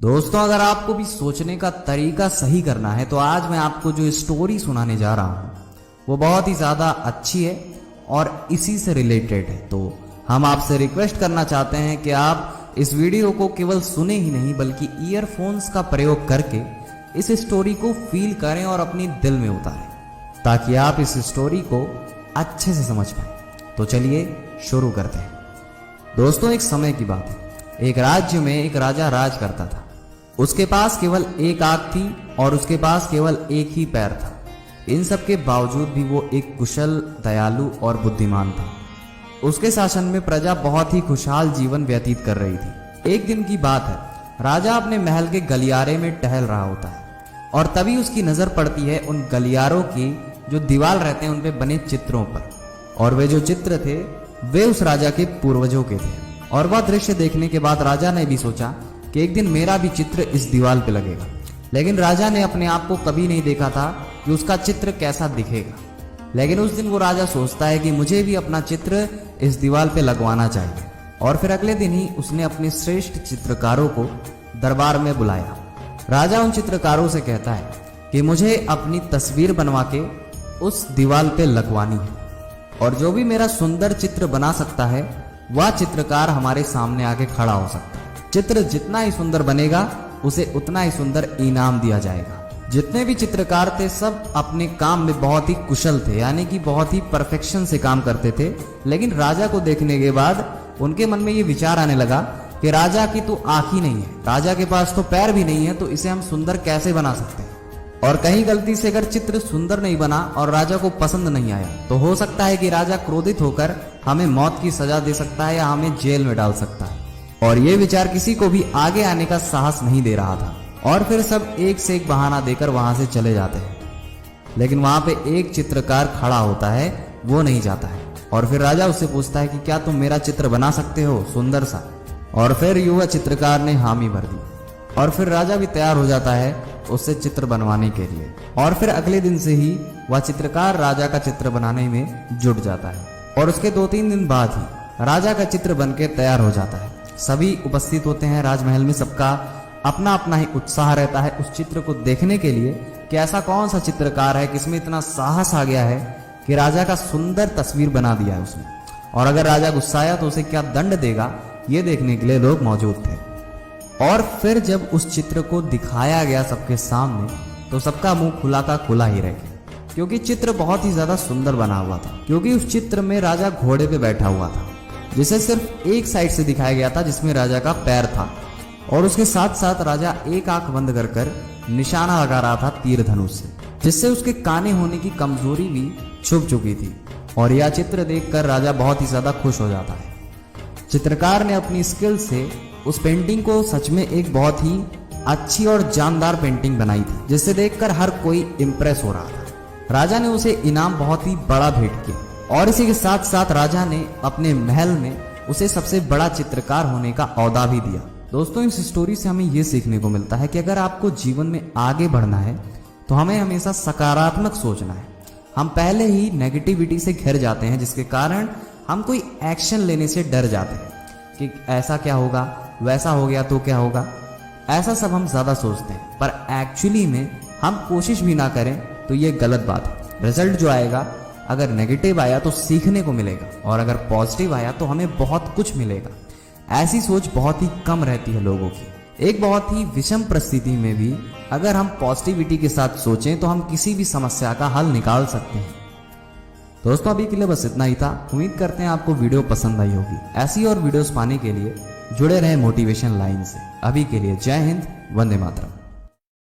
दोस्तों, अगर आपको भी सोचने का तरीका सही करना है तो आज मैं आपको जो स्टोरी सुनाने जा रहा हूं वो बहुत ही ज़्यादा अच्छी है और इसी से रिलेटेड है। तो हम आपसे रिक्वेस्ट करना चाहते हैं कि आप इस वीडियो को केवल सुने ही नहीं बल्कि ईयरफोन्स का प्रयोग करके इस स्टोरी को फील करें और अपनी दिल में उतारें, ताकि आप इस स्टोरी को अच्छे से समझ पाए। तो चलिए शुरू करते हैं। दोस्तों, एक समय की बात है। एक राज्य में एक राजा राज करता था। उसके पास केवल एक आंख थी और उसके पास केवल एक ही पैर था। इन सब के बावजूद भी वो एक कुशल, दयालु और बुद्धिमान था। उसके शासन में प्रजा बहुत ही खुशहाल जीवन व्यतीत कर रही थी। एक दिन की बात है, राजा अपने महल के गलियारे में टहल रहा होता है और तभी उसकी नजर पड़ती है उन गलियारों की जो दीवार रहते हैं उन पे बने चित्रों पर। और वे जो चित्र थे वे उस राजा के पूर्वजों के थे। और वह दृश्य देखने के बाद राजा ने भी सोचा कि एक दिन मेरा भी चित्र इस दीवार पे लगेगा। लेकिन राजा ने अपने आप को कभी नहीं देखा था कि उसका चित्र कैसा दिखेगा। लेकिन उस दिन वो राजा सोचता है कि मुझे भी अपना चित्र इस दीवार पे लगवाना चाहिए। और फिर अगले दिन ही उसने अपने श्रेष्ठ चित्रकारों को दरबार में बुलाया। राजा उन चित्रकारों से कहता है कि मुझे अपनी तस्वीर बनवा के उस दीवार पे लगवानी है और जो भी मेरा सुंदर चित्र बना सकता है वह चित्रकार हमारे सामने आके खड़ा हो सकता है। चित्र जितना ही सुंदर बनेगा उसे उतना ही सुंदर इनाम दिया जाएगा। जितने भी चित्रकार थे सब अपने काम में बहुत ही कुशल थे, यानी कि बहुत ही परफेक्शन से काम करते थे। लेकिन राजा को देखने के बाद उनके मन में ये विचार आने लगा कि राजा की तो आंख ही नहीं है, राजा के पास तो पैर भी नहीं है, तो इसे हम सुंदर कैसे बना सकते हैं। और कहीं गलती से अगर चित्र सुंदर नहीं बना और राजा को पसंद नहीं आया तो हो सकता है कि राजा क्रोधित होकर हमें मौत की सजा दे सकता है या हमें जेल में डाल सकता है। और ये विचार किसी को भी आगे आने का साहस नहीं दे रहा था। और फिर सब एक से एक बहाना देकर वहां से चले जाते हैं। लेकिन वहां पे एक चित्रकार खड़ा होता है, वो नहीं जाता है। और फिर राजा उससे पूछता है कि क्या तुम मेरा चित्र बना सकते हो सुंदर सा। और फिर युवा चित्रकार ने हामी भर दी और फिर राजा भी तैयार हो जाता है उससे चित्र बनवाने के लिए। और फिर अगले दिन से ही वह चित्रकार राजा का चित्र बनाने में जुट जाता है। और उसके 2-3 दिन बाद ही राजा का चित्र बनके तैयार हो जाता है। सभी उपस्थित होते हैं राजमहल में, सबका अपना अपना ही उत्साह रहता है उस चित्र को देखने के लिए कि ऐसा कौन सा चित्रकार है किसमें इतना साहस आ गया है कि राजा का सुंदर तस्वीर बना दिया है उसने। और अगर राजा गुस्साया तो उसे क्या दंड देगा, ये देखने के लिए लोग मौजूद थे। और फिर जब उस चित्र को दिखाया गया सबके सामने तो सबका मुंह खुला का खुला ही रह गया, क्योंकि चित्र बहुत ही ज्यादा सुंदर बना हुआ था। क्योंकि उस चित्र में राजा घोड़े पे बैठा हुआ था, जिसे सिर्फ एक साइड से दिखाया गया था जिसमें राजा का पैर था। और उसके साथ साथ राजा एक आंख बंद कर कर निशाना लगा रहा था तीर धनुष से, जिससे उसके काने होने की कमजोरी भी छुप चुकी थी। और यह चित्र देखकर राजा बहुत ही ज्यादा खुश हो जाता है। चित्रकार ने अपनी स्किल से उस पेंटिंग को सच में एक बहुत ही अच्छी और जानदार पेंटिंग बनाई थी, जिसे देखकर हर कोई इम्प्रेस हो रहा था। राजा ने उसे इनाम बहुत ही बड़ा भेंट किया और इसी के साथ साथ राजा ने अपने महल में उसे सबसे बड़ा चित्रकार होने का औहदा भी दिया। दोस्तों, इस स्टोरी से हमें ये सीखने को मिलता है कि अगर आपको जीवन में आगे बढ़ना है तो हमें हमेशा सकारात्मक सोचना है। हम पहले ही नेगेटिविटी से घिर जाते हैं, जिसके कारण हम कोई एक्शन लेने से डर जाते हैं कि ऐसा क्या होगा, वैसा हो गया तो क्या होगा। ऐसा सब हम ज्यादा सोचते हैं, पर एक्चुअली में हम कोशिश भी ना करें तो ये गलत बात है। रिजल्ट जो आएगा, अगर नेगेटिव आया तो सीखने को मिलेगा और अगर पॉजिटिव आया तो हमें बहुत कुछ मिलेगा। ऐसी सोच बहुत ही कम रहती है लोगों की। एक बहुत ही विषम परिस्थिति में भी अगर हम पॉजिटिविटी के साथ सोचें तो हम किसी भी समस्या का हल निकाल सकते हैं। दोस्तों, अभी के लिए बस इतना ही था। उम्मीद करते हैं आपको वीडियो पसंद आई होगी। ऐसी और वीडियोस पाने के लिए जुड़े रहें मोटिवेशन लाइन से। अभी के लिए जय हिंद, वंदे मातरम।